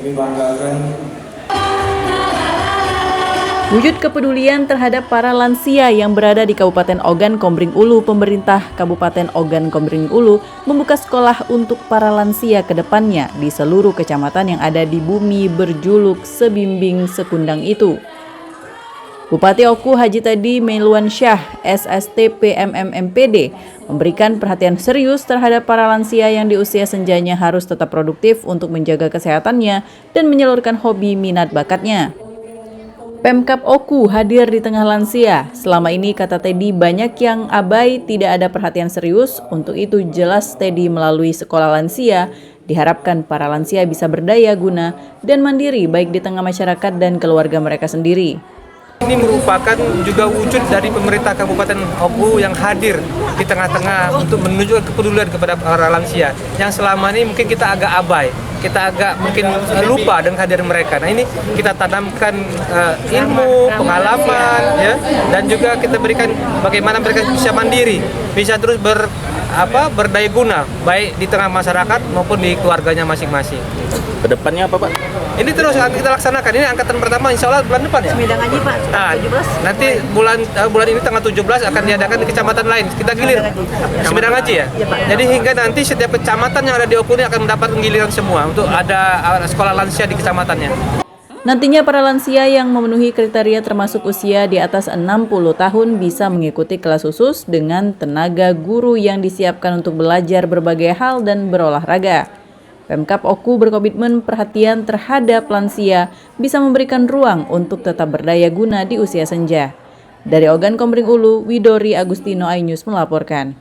kami banggakan. Wujud kepedulian terhadap para lansia yang berada di Kabupaten Ogan Komering Ulu, pemerintah Kabupaten Ogan Komering Ulu membuka sekolah untuk para lansia ke depannya di seluruh kecamatan yang ada di bumi berjuluk Sebimbing Sekundang itu. Bupati Oku Haji Tadi Meluan Syah, SSTP MMMPD, memberikan perhatian serius terhadap para lansia yang di usia senjanya harus tetap produktif untuk menjaga kesehatannya dan menyalurkan hobi minat bakatnya. Pemkab Oku hadir di tengah lansia. Selama ini, kata Teddy, banyak yang abai, tidak ada perhatian serius. Untuk itu, jelas Teddy melalui sekolah lansia, diharapkan para lansia bisa berdaya guna dan mandiri baik di tengah masyarakat dan keluarga mereka sendiri. Ini merupakan juga wujud dari pemerintah Kabupaten Oku yang hadir di tengah-tengah untuk menunjukkan kepedulian kepada para lansia yang selama ini mungkin kita agak abai, kita agak mungkin lupa dengan kehadiran mereka. Nah, ini kita tanamkan ilmu, pengalaman, ya, dan juga kita berikan bagaimana mereka bisa mandiri, bisa terus berdaya guna baik di tengah masyarakat maupun di keluarganya masing-masing. Kedepannya apa, Pak? Ini terus akan kita laksanakan. Ini angkatan pertama insya Allah bulan depan ya? Semedang Haji, Pak, Nah, 17. nanti bulan ini tanggal 17 akan diadakan di kecamatan lain. Kita gilir Semedang Haji ya? Iya, Pak. Jadi hingga nanti setiap kecamatan yang ada di Oku ini akan mendapat giliran semua untuk ada sekolah lansia di kecamatannya. Nantinya para lansia yang memenuhi kriteria termasuk usia di atas 60 tahun bisa mengikuti kelas khusus dengan tenaga guru yang disiapkan untuk belajar berbagai hal dan berolahraga. Pemkab Oku berkomitmen perhatian terhadap lansia bisa memberikan ruang untuk tetap berdaya guna di usia senja. Dari Ogan Komering Ulu, Widori Agustino iNews melaporkan.